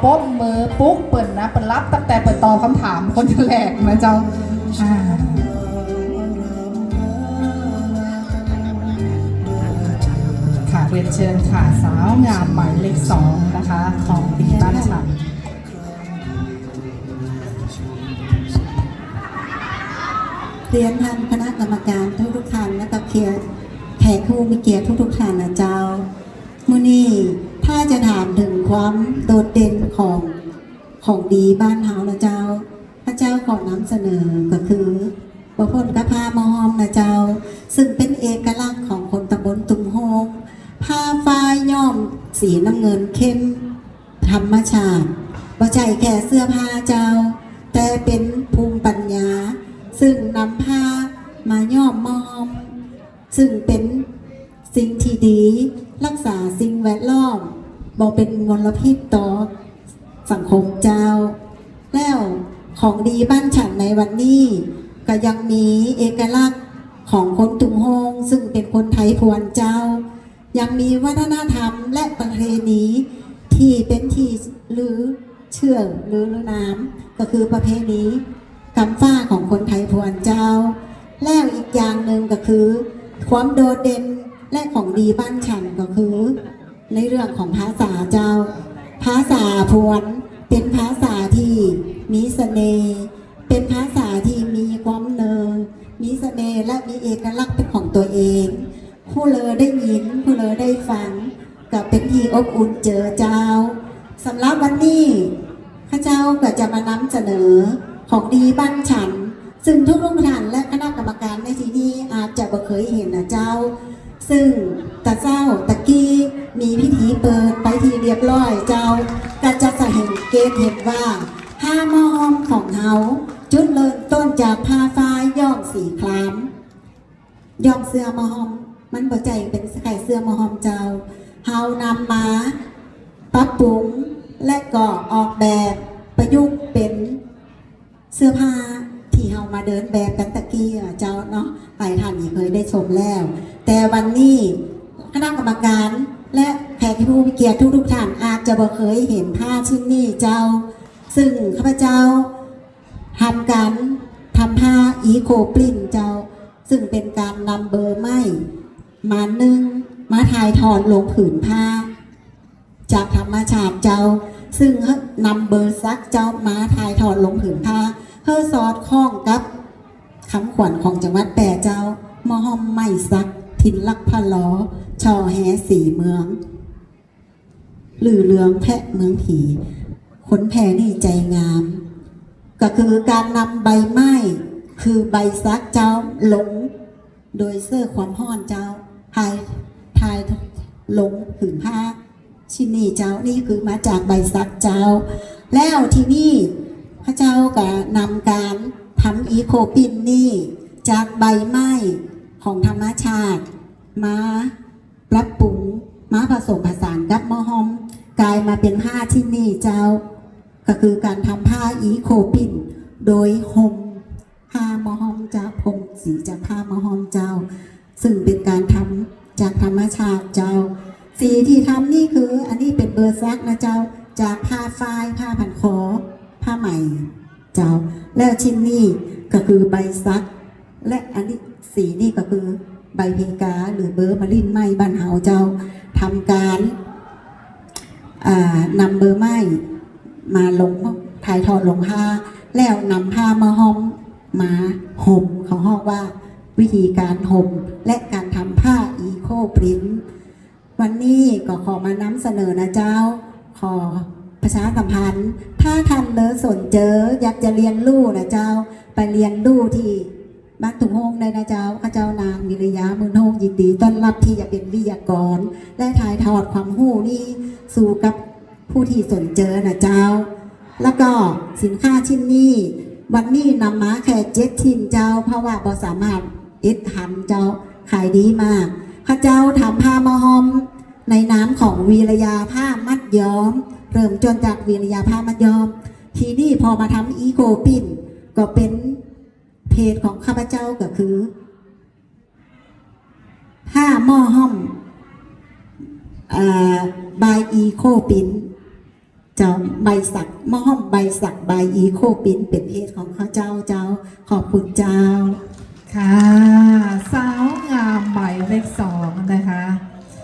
ป๊บมือปุ๊กเปิดนะเปิดรับตั้งแต่เปิดตอบคำถามคนแรกนะเจ้าค่ะเรียนเชิญค่ะสาวงามหมายเลข2นะคะของดีบ้านฉันเรียนท่านคณะกรรมการทุกท่านและกับแขกผู้มีเกียรติทุกท่านนะเจ้ามื้อนี้ถ้าจะถามถึงความโดดเด่นของดีบ้านเฮานะเจ้าพระเจ้าขอนำเสนอก็คือประพลกระพามอมนะเจ้าซึ่งเป็นเอกลักษณ์ของคนตำบลตุ่มโฮงผ้าฝ้ายย้อมสีน้ำเงินเข้มธรรมชาติบ่ใช่แค่เสื้อผ้าเจ้าแต่เป็นภูมิปัญญาซึ่งนำผ้ามาย้อมมอมซึ่งเป็นสิ่งที่ดีรักษาสิ่งแวดล้อมบ่เป็นมลพิษต่อสังคมเจ้าแล้วของดีบ้านฉันในวันนี้ก็ยังมีเอกลักษณ์ของคนตุงโฮงซึ่งเป็นคนไทยพวนเจ้ายังมีวัฒนธรรมและประเพณีที่เป็นที่ลือเชื่อลือน้ำก็คือประเพณีกำฟ้าของคนไทยพวนเจ้าแล้วอีกอย่างหนึ่งก็คือความโดดเด่นและของดีบ้านฉันก็คือในเรื่องของภาษาเจ้าภาษาพวนเป็นภาษาที่มีเสน่ห์เป็นภาษาที่มีความเนินมีเสน่ห์และมีเอกลักษณ์เป็นของตัวเองผู้เลอได้ยินผู้เลอได้ฟังก็เป็นที่อบอุ่นเจอเจ้าสำหรับวันนี้ข้าเจ้าก็จะมานำเสนอของดีบ้านฉันซึ่งทุกท่านและคณะกรรมการในที่นี้อาจจะบ่เคยเห็นนะเจ้าซึ่งตะกี้มีพิธีเปิดไปที่เรียบร้อยเจ้าก็จะเห็นเห็นว่าผ้ามอมของเฮาจุดเริ่มต้นจากผ้าฝ้ายย้อมสีคล้ำย้อมเสื้อมอมมันบ่ใจเป็นไข่เสื้อมอมเจ้าเฮานำมาปรับปรุงและก็ออกแบบประยุกต์เป็นเสื้อผ้าที่เฮามาเดินแบบกันตะกี้เจ้าเนาะหลายท่านเคยได้ชมแล้วแต่วันนี้คณะกรรมการและแขกผู้มีเกียรติทุกท่านอาจจะบ่เคยเห็นผ้าชิ้นนี้เจ้าซึ่งข้าพเจ้าทำผ้าอีโคปรินเจ้าซึ่งเป็นการนำเบอร์ไม้มานึ่งมาถ่ายทอดลงผืนผ้าจากธรรมชาติเจ้าซึ่งนำเบอร์ซักเจ้ามาถ่ายทอดลงผืนผ้าเพื่อสอดคล้องกับคำขวัญของจังหวัดแปรเจ้ามอมไม่ซักทินลักพะล้อชอแฮสีเมืองหรือเลืองแพะเมืองผีขนแพนี่ใจงามก็คือการนำใบไม้คือใบซักเจ้าลงโดยเสื้อความห้อนเจ้าทายลงผืนผ้าชิ้นนี้เจ้านี่คือมาจากใบซักเจ้าแล้วที่นี่พระเจ้าก็นำการทำอีโคปินนี่จากใบไม้ของธรรมชาติมาปรับปรุงมาผสมผสานกับมอมกลายมาเป็นผ้าที่นี่เจ้าก็คือการทำผ้าอีโคปินโดยห่มผ้ามอมจากพงสีจากผ้ามอมเจ้าซึ่งเป็นการทำจากธรรมชาติเจ้าสีที่ทำนี่คืออันนี้เป็นเบอร์ซักนะเจ้าจากผ้าฝ้ายผ้าพันคอผ้าไหมเจ้าแล้วชิ้นนี้ก็คือใบซักและอันนี้สีนี่ก็คือใบเพกาหรือเบอร์มารินไม้บ้านเฮาเจ้าทำการนำเบอร์ไม้มาลงถ่ายทอดลงผ้าแล้วนำผ้ามาห่มมาห่มเขาห้องว่าวิธีการห่มและการทำผ้าอีโคปรินท์วันนี้ก็ขอมานำเสนอนะเจ้าขอประชาสัมพันธ์ถ้าท่านสนใจอยากจะเรียนรู้นะเจ้าไปเรียนรู้ที่บ้านตุงโฮงได้นะเจ้าข้าเจ้านางวิริยะมืนโฮงยินดีต้อนรับที่จะเป็นวิทยากรและถ่ายทอดความรู้นี่สู่กับผู้ที่สนใจนะเจ้าแล้วก็สินค้าชิ้นนี้วันนี้นำมาแค่7 ชิ้นเจ้าเพราะว่าบ่สามารถทันเจ้าขายดีมากข้าเจ้าทำผ้ามอมในน้ำของวิริยาผ้ามัดย้อมเริ่มจนจากวิริยาผ้ามัดย้อมทีนี้พอมาทำอีโคปินก็เป็นเพจของข้าพเจ้าก็คือผ้าหม้อห้อมบายอีโคปิน เจ้าใบสักมอบใบสักใบอีโคปินเป็นเพศของเขาเจ้าขอบคุณเจ้า ค่ะ